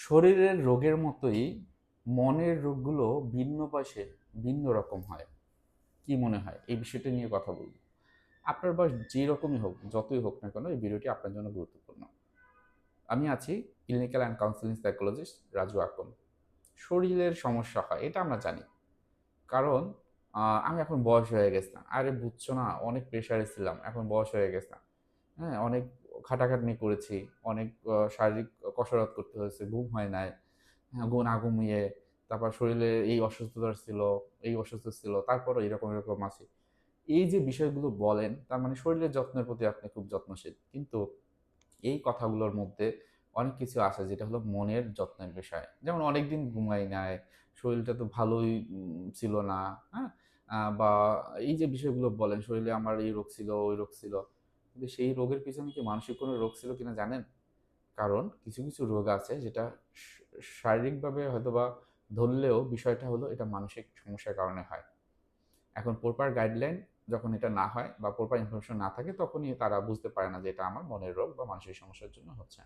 শরীরের রোগের মতোই মনের রোগগুলো ভিন্ন বয়সে ভিন্ন রকম হয়। কি মনে হয় এই বিষয়টা নিয়ে কথা বলব। আপনার বয়স যে রকমই হোক, যতই হোক না কেন, এই ভিডিওটি আপনার জন্য গুরুত্বপূর্ণ। আমি আছি clinical and counselling psychologist Raju Akon. শরীরের সমস্যা হয় এটা আমরা জানি, কারণ আমি এখন বয়স হয়ে গেছে না। আরে বুঝছো না, অনেক প্রেশারে ছিলাম, এখন বয়স হয়ে গেছে না। হ্যাঁ, অনেক খাটাখাটনি করেছি, অনেক শারীরিক কসরত করতে হয়েছে, ঘুম হয় নাই, হ্যাঁ, না ঘুমিয়ে, তারপর শরীরে এই অসুস্থতা ছিল, এই অসুস্থ ছিল, তারপরও এরকম এরকম আছে। এই যে বিষয়গুলো বলেন, তার মানে শরীরের যত্নের প্রতি আপনি খুব যত্নশীল, কিন্তু এই কথাগুলোর মধ্যে অনেক কিছু আছে যেটা হলো মনের যত্নের বিষয়। যেমন অনেকদিন ঘুমাই নাই, শরীরটা তো ভালোই ছিল না, হ্যাঁ, বা এই যে বিষয়গুলো বলেন, শরীরে আমার এই রোগ ছিল, ওই রোগ ছিল, কিন্তু সেই রোগের পিছনে কি মানসিক কোনো রোগ ছিল কিনা জানেন? কারণ কিছু কিছু রোগ আছে যেটা শারীরিকভাবে হয়তোবা ধরলেও বিষয়টা হলো এটা মানসিক সমস্যার কারণে হয়। এখন প্রপার গাইডলাইন যখন এটা না হয় বা প্রপার ইনফরমেশন না থাকে, তখনই তারা বুঝতে পারে না যে এটা আমার মনের রোগ বা মানসিক সমস্যার জন্য হচ্ছে।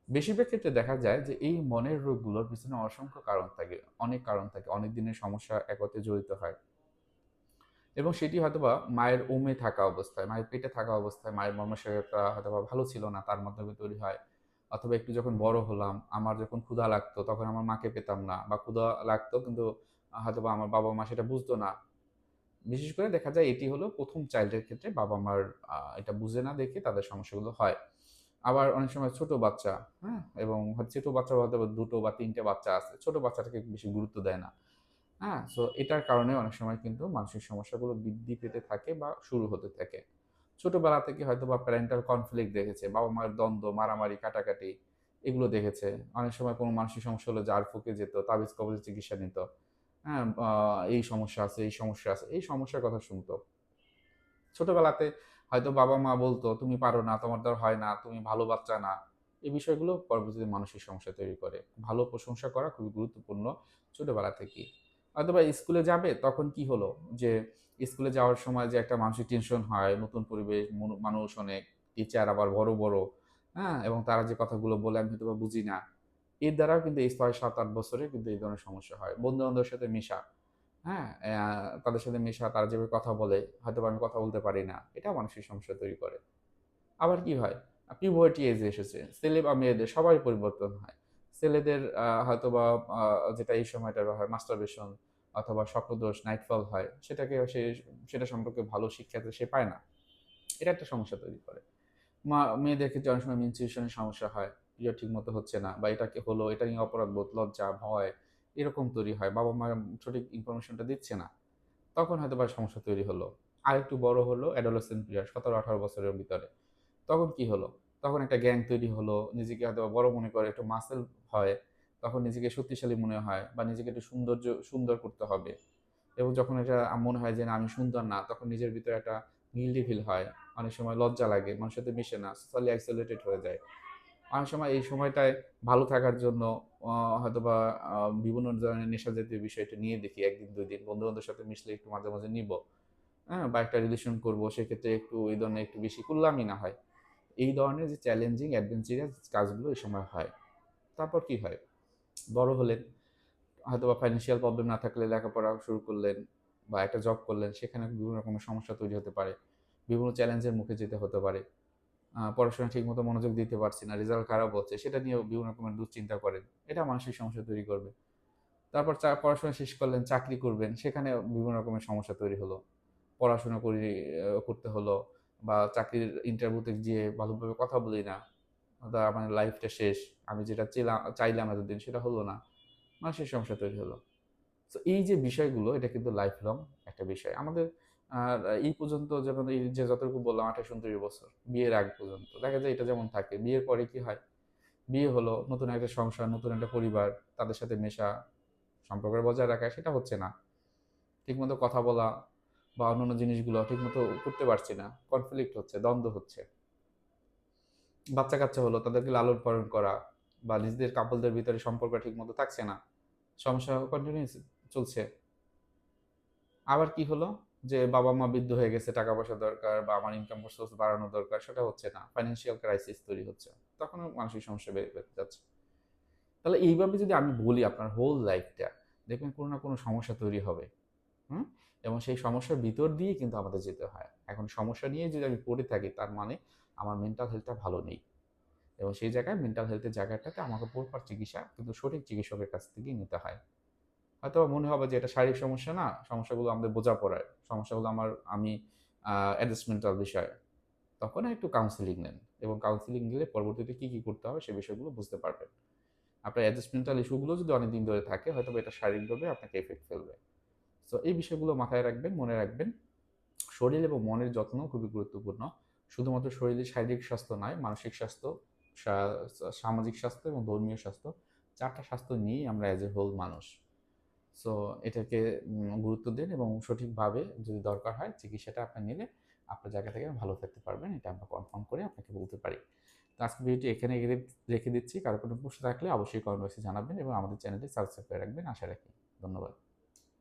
বেশিরভাগ ক্ষেত্রে দেখা যায় যে এই মনের রোগগুলোর পিছনে অসংখ্য কারণ থাকে, অনেক কারণ থাকে, অনেক দিনের সমস্যা একত্রে জড়িত হয়, এবং সেটি হয়তোবা মায়ের ওমে থাকা অবস্থায়, মায়ের পেটে থাকা অবস্থায় মায়ের মর্মস্বকতা হয়তোবা ভালো ছিল না, তার মাধ্যমে তৈরি হয়। অথবা একটু যখন বড় হলাম, আমার যখন ক্ষুধা লাগতো তখন আমার মাকে পেতাম না, বা ক্ষুধা লাগতো কিন্তু হয়তোবা আমার বাবা মা সেটা বুঝতো না। বিশেষ করে দেখা যায় এটি হলো প্রথম চাইল্ডের ক্ষেত্রে বাবা মার এটা বুঝে না দেখে তাদের সমস্যাগুলো হয়। আবার অনেক সময় ছোট বাচ্চা, হ্যাঁ, এবং ছোট বাচ্চা হয়তো দুটো বা তিনটে বাচ্চা আছে, ছোট বাচ্চাটাকে বেশি গুরুত্ব দেয় না। হ্যাঁ, সো এটার কারণে অনেক সময় কিন্তু মানসিক সমস্যাগুলো বৃদ্ধি পেতে থাকে বা শুরু হতে থাকে। ছোটবেলা থেকে হয়তো বা প্যারেন্টাল কনফ্লিক্ট দেখেছে, বাবা মায়ের দ্বন্দ্ব, মারামারি, কাটাকাটি, এগুলো দেখেছে। অনেক সময় কোনো মানসিক সমস্যা হলে জার ফুঁকে যেত, তাবিজ কবজের চিকিৎসা নিত। হ্যাঁ, এই সমস্যা আছে, এই সমস্যা আছে, এই সমস্যার কথা শুনতো। ছোটবেলাতে হয়তো বাবা মা বলতো, তুমি পারো না, তোমার দ্বারা হয় না, তুমি ভালো বাচ্চা না। এই বিষয়গুলো পরবর্তীতে মানসিক সমস্যা তৈরি করে। ভালো প্রশংসা করা খুবই গুরুত্বপূর্ণ ছোটবেলা থেকেই। হয়তোবা স্কুলে যাবে, তখন কি হলো যে স্কুলে যাওয়ার সময় যে একটা মানসিক টেনশন হয়, নতুন পরিবেশ, মানুষ অনেক, টিচার আবার বড় বড়, হ্যাঁ, এবং তারা যে কথাগুলো বলে আমি হয়তো বুঝি না। এর দ্বারাও কিন্তু এই ৬, ৭, ৮ বছরে কিন্তু এই ধরনের সমস্যা হয়। বন্ধু বান্ধবের সাথে মেশা, হ্যাঁ, তাদের সাথে মেশা, তারা যেভাবে কথা বলে, হয়তোবা আমি কথা বলতে পারি না। এটাও মানসিক সমস্যা তৈরি করে। আবার কি হয়? পিউবার্টি এজ এসেছে। ছেলে বা মেয়েদের সবারই পরিবর্তন হয়। ছেলেদের হয়তোবা আ যেটা এই সময়টার হয় মাস্টারবেশন অথবা স্বপ্নদোষ, নাইটফল হয়। সেটা সম্পর্কে ভালো শিক্ষা তো সে পায় না। এটা একটা সমস্যা তৈরি করে। মেয়েদের ক্ষেত্রে অনেক সময় মেনস্ট্রুয়েশন এর সমস্যা হয়। পিরিয়ড ঠিকমতো হচ্ছে না, বা এটা হলো, এটা নিয়ে অপরাধবোধ, লজ্জা, ভয় এরকম তৈরি হয়। বাবা-মা সঠিক ইনফরমেশনটা দিচ্ছে না। তখন হয়তোবা সমস্যা তৈরি হলো। আরেকটু বড় হলো অ্যাডোলেসেন্ট পিরিয়ড ১৭-১৮ বছরের ভিতরে। তখন কি হলো? তখন একটা গ্যাং তৈরি হলো। নিজেকে হয়তোবা বড় মনে করে, একটু মাসল হয়। তখন নিজেকে শক্তিশালী মনে হয়, বা নিজেকে একটু সুন্দর করতে হবে। এবং যখন এটা মনে হয় যে না আমি সুন্দর না, তখন নিজের ভিতরে একটা গিল্টি ফিল হয়। অনেক সময় লজ্জা লাগে, মানুষের সাথে মিশে না, সোশ্যালি আইসোলেটেড হয়ে যায়। অনেক সময় এই সময়টায় ভালো থাকার জন্য আ হয়তোবা আ বিভিন্ন ধরনের নেশা জাতীয় বিষয়টা নিয়ে দেখি ১ দিন ২ দিন। বন্ধু-বান্ধবের সাথে মিশলে একটু মাঝে, মাঝে নিবো। হ্যাঁ? বা একটা রিলেশন করবো, সেক্ষেত্রে একটু এই ধরনের একটু বেশি করলামই না হয়। এই ধরনের যে চ্যালেঞ্জিং অ্যাডভেঞ্চারাস কাজগুলো এই সময় হয়। তারপর কি হয়? বড় হলেন, হয়তোবা ফাইন্যান্সিয়াল প্রবলেম না থাকলে লেখাপড়া শুরু করলেন, বা একটা জব করলেন, সেখানে বিভিন্ন রকমের সমস্যা তৈরি হতে পারে। বিভিন্ন চ্যালেঞ্জের মুখে যেতে হতে পারে। পড়াশোনায় ঠিকমতো মনোযোগ দিতে পারছি না, রেজাল্ট খারাপ হচ্ছে, সেটা নিয়েও বিভিন্ন রকমের দুশ্চিন্তা করেন। এটা মানসিক সমস্যা তৈরি করবে। তারপর পড়াশোনা শেষ করলেন, চাকরি করবেন, সেখানে বিভিন্ন রকমের সমস্যা তৈরি হলো। পড়াশোনা করতে হলো, বা চাকরির ইন্টারভিউতে যেয়ে ভালোভাবে কথা বলি না। আমার লাইফটা শেষ। আমি যেটা চাইলাম এতদিন সেটা হলো না। মানসিক সমস্যা তৈরি হলো। সো এই যে বিষয়গুলো, এটা কিন্তু লাইফ লং একটা বিষয়। আমাদের আর এই পর্যন্ত, যেমন এই যে যতটুকু বললাম ২৮-২৯ বছর, বিয়ের আগ পর্যন্ত দেখা যায় এটা যেমন থাকে। বিয়ের পরে কি হয়? বিয়ে হলো, নতুন একটা সংসার, নতুন একটা পরিবার, তাদের সাথে মেশা, সম্পর্ক বজায় রাখা, সেটা হচ্ছে না। ঠিকমতো কথা বলা বা অন্যান্য জিনিসগুলো ঠিকমতো করতে পারছি না। কনফ্লিক্ট হচ্ছে, দ্বন্দ্ব হচ্ছে। বাচ্চা-কাচ্চা হলো, তাদেরকে লালন-পালন করা বা নিজেদের কাপলদের ভিতরে সম্পর্ক ঠিকমতো থাকছে না। সমস্যা কন্টিনিউয়াস চলছে। আবার কি হলো? যে বাবা-মা বৃদ্ধ হয়ে গেছে, টাকা-পয়সা দরকার, বা আমার ইনকাম সোর্স বাড়ানো দরকার, সেটা হচ্ছে না। ফাইন্যান্সিয়াল ক্রাইসিস তৈরি হচ্ছে। তখনও মানসিক সমস্যা বেড়ে যাচ্ছে। তাহলে এইভাবে যদি আমি বলি আপনার হোল লাইফটা, দেখবেন কোনো না কোনো সমস্যা তৈরি হবে। হুম? এবং সেই সমস্যার ভিতর দিয়ে কিন্তু আমাদের যেতে হয়। এখন সমস্যা নিয়ে যদি আমি পড়ে থাকি, তার মানে আমার মেন্টাল হেলথটা ভালো নেই। এবং সেই জায়গায় মেন্টাল হেলথের জায়গাটাতে আমাকে প্রপার চিকিৎসা কিন্তু সঠিক চিকিৎসকের কাছ থেকেই নিতে হয়। হয়তোবা মনে হবে যে এটা শারীরিক সমস্যা না, সমস্যাগুলো আমাদের বোঝাপড়ার, সমস্যাগুলো আমি অ্যাডজাস্টমেন্টাল বিষয়। তখন একটু কাউন্সেলিং নেন এবং কাউন্সেলিং নিলে পরবর্তীতে কী, কী করতে হবে সে বিষয়গুলো বুঝতে পারবেন। আপনার অ্যাডজাস্টমেন্টাল ইস্যুগুলো যদি অনেকদিন ধরে থাকে, হয়তোবা এটা শারীরিকভাবে আপনাকে এফেক্ট ফেলবে। সো এই বিষয়গুলো মাথায় রাখবেন, মনে রাখবেন। শরীর এবং মনের যত্ন খুবই গুরুত্বপূর্ণ। শুধুমাত্র শরীরের শারীরিক স্বাস্থ্য নয়, মানসিক স্বাস্থ্য, সামাজিক স্বাস্থ্য এবং ধর্মীয় স্বাস্থ্য, ৪ টা স্বাস্থ্য নিয়েই আমরা অ্যাজ এ হোল মানুষ। সো এটাকে গুরুত্ব দিন এবং সঠিকভাবে যদি দরকার হয় চিকিৎসাটা আপনি নিলে আপনার জায়গা থেকে ভালো থাকতে পারবেন। এটা আমরা কনফার্ম করে আপনাকে বলতে পারি। তো আজকের ভিডিওটি এখানে রেখে দিচ্ছি। কারো কোনো প্রশ্ন থাকলে অবশ্যই কমেন্ট বক্সে জানাবেন এবং আমাদের চ্যানেলটি সাবস্ক্রাইব করে রাখবেন আশা রাখি। ধন্যবাদ।